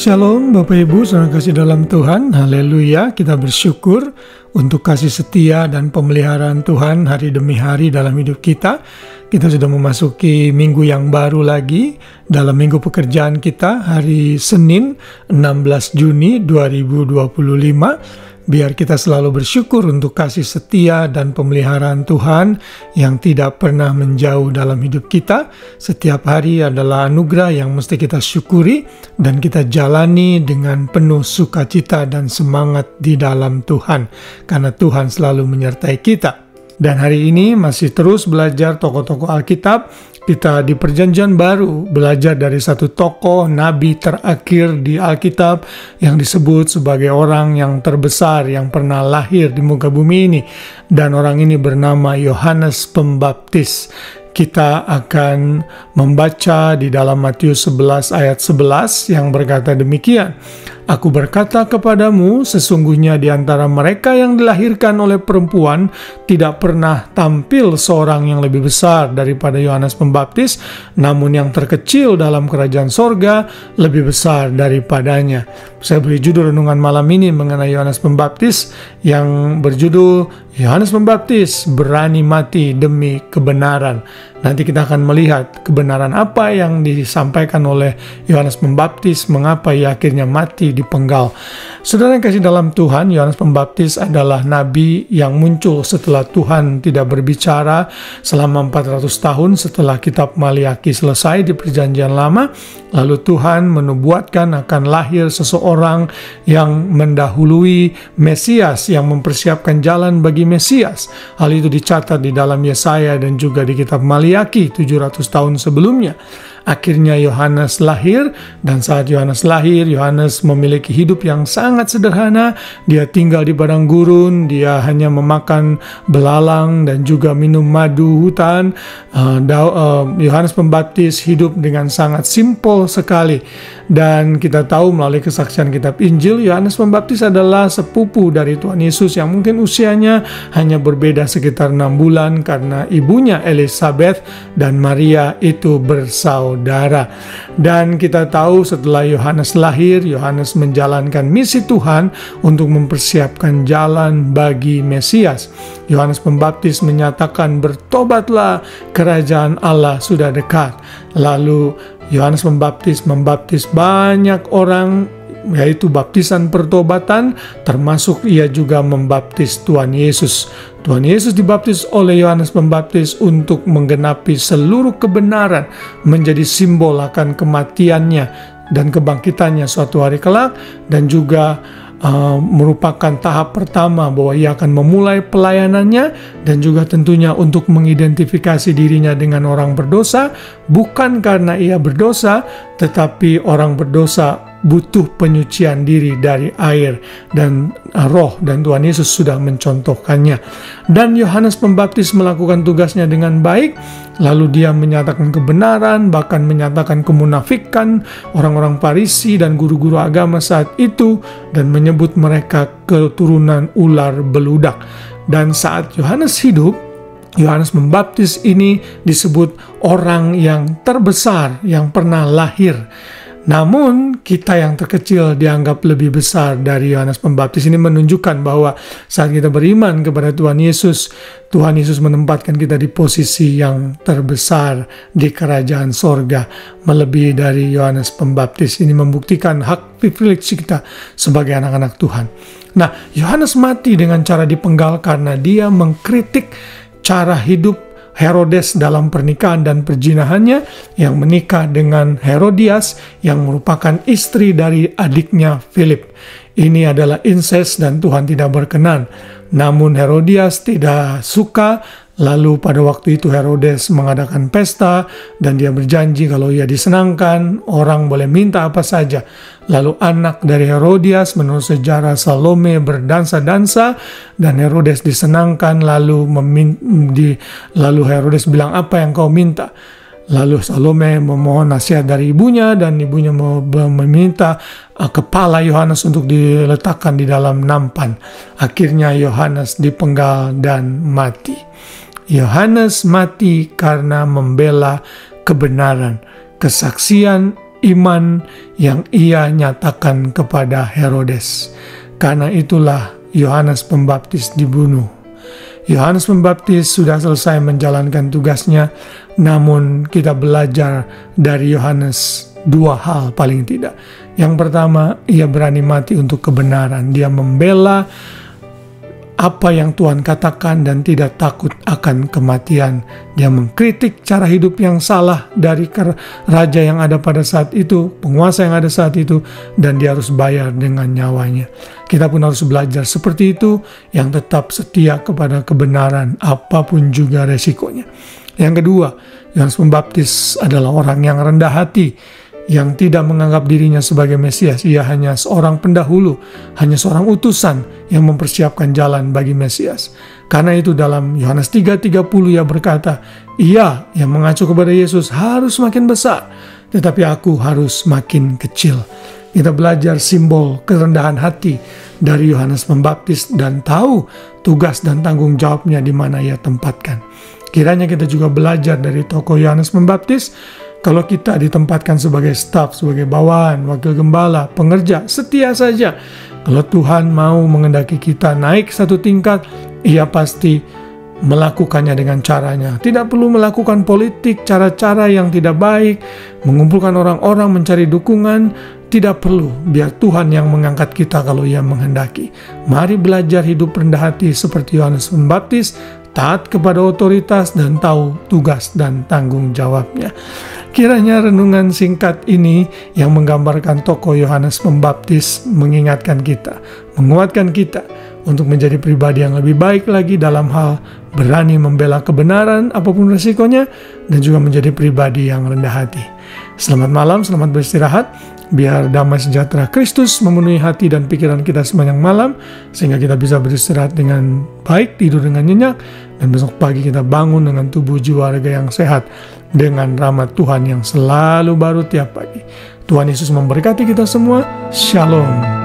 Shalom Bapak Ibu, saudara kasih dalam Tuhan, haleluya. Kita bersyukur untuk kasih setia dan pemeliharaan Tuhan hari demi hari dalam hidup kita. Kita sudah memasuki minggu yang baru lagi dalam minggu pekerjaan kita, hari Senin 16 Juni 2025. Biar kita selalu bersyukur untuk kasih setia dan pemeliharaan Tuhan yang tidak pernah menjauh dalam hidup kita. Setiap hari adalah anugerah yang mesti kita syukuri dan kita jalani dengan penuh sukacita dan semangat di dalam Tuhan, karena Tuhan selalu menyertai kita. Dan hari ini masih terus belajar tokoh-tokoh Alkitab. Kita di Perjanjian Baru belajar dari satu tokoh nabi terakhir di Alkitab yang disebut sebagai orang yang terbesar yang pernah lahir di muka bumi ini. Dan orang ini bernama Yohanes Pembaptis. Kita akan membaca di dalam Matius 11 ayat 11 yang berkata demikian. Aku berkata kepadamu, sesungguhnya di antara mereka yang dilahirkan oleh perempuan tidak pernah tampil seorang yang lebih besar daripada Yohanes Pembaptis, namun yang terkecil dalam kerajaan sorga lebih besar daripadanya. Saya beri judul renungan malam ini mengenai Yohanes Pembaptis yang berjudul Yohanes Pembaptis berani mati demi kebenaran. Nanti kita akan melihat kebenaran apa yang disampaikan oleh Yohanes Pembaptis, mengapa ia akhirnya mati dipenggal. Saudara yang kasih dalam Tuhan, Yohanes Pembaptis adalah nabi yang muncul setelah Tuhan tidak berbicara selama 400 tahun setelah kitab Maliaki selesai di Perjanjian Lama. Lalu Tuhan menubuatkan akan lahir seseorang yang mendahului Mesias, yang mempersiapkan jalan bagi Mesias. Hal itu dicatat di dalam Yesaya dan juga di kitab Maliaki 700 tahun sebelumnya. Akhirnya Yohanes lahir, dan saat Yohanes lahir, Yohanes memiliki hidup yang sangat sederhana. Dia tinggal di padang gurun, dia hanya memakan belalang dan juga minum madu hutan. Yohanes Pembaptis hidup dengan sangat simpel sekali. Dan kita tahu melalui kesaksian kitab Injil, Yohanes Pembaptis adalah sepupu dari Tuhan Yesus yang mungkin usianya hanya berbeda sekitar 6 bulan karena ibunya Elizabeth dan Maria itu bersaudara. Dan kita tahu setelah Yohanes lahir, Yohanes menjalankan misi Tuhan untuk mempersiapkan jalan bagi Mesias. Yohanes Pembaptis menyatakan, bertobatlah, kerajaan Allah sudah dekat. Lalu Yohanes Pembaptis membaptis banyak orang, yaitu baptisan pertobatan, termasuk ia juga membaptis Tuhan Yesus. Tuhan Yesus dibaptis oleh Yohanes Pembaptis untuk menggenapi seluruh kebenaran, menjadi simbol akan kematiannya dan kebangkitannya suatu hari kelak, dan juga merupakan tahap pertama bahwa ia akan memulai pelayanannya, dan juga tentunya untuk mengidentifikasi dirinya dengan orang berdosa, bukan karena ia berdosa, tetapi orang berdosa butuh penyucian diri dari air dan roh, dan Tuhan Yesus sudah mencontohkannya. Dan Yohanes Pembaptis melakukan tugasnya dengan baik, lalu dia menyatakan kebenaran, bahkan menyatakan kemunafikan orang-orang Farisi dan guru-guru agama saat itu, dan menyebut mereka keturunan ular beludak. Dan saat Yohanes hidup, Yohanes Pembaptis ini disebut orang yang terbesar yang pernah lahir. Namun kita yang terkecil dianggap lebih besar dari Yohanes Pembaptis. Ini menunjukkan bahwa saat kita beriman kepada Tuhan Yesus menempatkan kita di posisi yang terbesar di kerajaan sorga, melebihi dari Yohanes Pembaptis. Ini membuktikan hak privilege kita sebagai anak-anak Tuhan. Nah, Yohanes mati dengan cara dipenggal karena dia mengkritik cara hidup Herodes dalam pernikahan dan perjinahannya, yang menikah dengan Herodias yang merupakan istri dari adiknya Philip. Ini adalah incest dan Tuhan tidak berkenan. Namun Herodias tidak suka. Lalu pada waktu itu Herodes mengadakan pesta dan dia berjanji kalau ia disenangkan, orang boleh minta apa saja. Lalu anak dari Herodias, menurut sejarah Salome, berdansa-dansa dan Herodes disenangkan. Lalu Herodes bilang, apa yang kau minta? Lalu Salome memohon nasihat dari ibunya, dan ibunya meminta kepala Yohanes untuk diletakkan di dalam nampan. Akhirnya Yohanes dipenggal dan mati. Yohanes mati karena membela kebenaran, kesaksian iman yang ia nyatakan kepada Herodes. Karena itulah Yohanes Pembaptis dibunuh. Yohanes Pembaptis sudah selesai menjalankan tugasnya, namun kita belajar dari Yohanes 2 hal paling tidak. Yang pertama, ia berani mati untuk kebenaran. Dia membela apa yang Tuhan katakan dan tidak takut akan kematian. Dia mengkritik cara hidup yang salah dari raja yang ada pada saat itu, penguasa yang ada saat itu, dan dia harus bayar dengan nyawanya. Kita pun harus belajar seperti itu, yang tetap setia kepada kebenaran apapun juga resikonya. Yang kedua, Yohanes Pembaptis adalah orang yang rendah hati, yang tidak menganggap dirinya sebagai Mesias. Ia hanya seorang pendahulu, hanya seorang utusan yang mempersiapkan jalan bagi Mesias. Karena itu dalam Yohanes 3:30 ia berkata, ia yang mengacu kepada Yesus harus makin besar, tetapi aku harus makin kecil. Kita belajar simbol kerendahan hati dari Yohanes Pembaptis dan tahu tugas dan tanggung jawabnya di mana ia tempatkan. Kiranya kita juga belajar dari tokoh Yohanes Pembaptis. Kalau kita ditempatkan sebagai staf, sebagai bawahan, wakil gembala, pengerja, setia saja. Kalau Tuhan mau mengendaki kita naik satu tingkat, ia pasti melakukannya dengan caranya. Tidak perlu melakukan politik, cara-cara yang tidak baik, mengumpulkan orang-orang mencari dukungan. Tidak perlu, biar Tuhan yang mengangkat kita kalau ia menghendaki. Mari belajar hidup rendah hati seperti Yohanes Pembaptis, taat kepada otoritas dan tahu tugas dan tanggung jawabnya. Kiranya renungan singkat ini yang menggambarkan tokoh Yohanes Pembaptis mengingatkan kita, menguatkan kita untuk menjadi pribadi yang lebih baik lagi dalam hal berani membela kebenaran apapun resikonya, dan juga menjadi pribadi yang rendah hati. Selamat malam, selamat beristirahat. Biar damai sejahtera Kristus memenuhi hati dan pikiran kita sepanjang malam, sehingga kita bisa beristirahat dengan baik, tidur dengan nyenyak, dan besok pagi kita bangun dengan tubuh jiwa raga yang sehat, dengan rahmat Tuhan yang selalu baru tiap pagi. Tuhan Yesus memberkati kita semua. Shalom.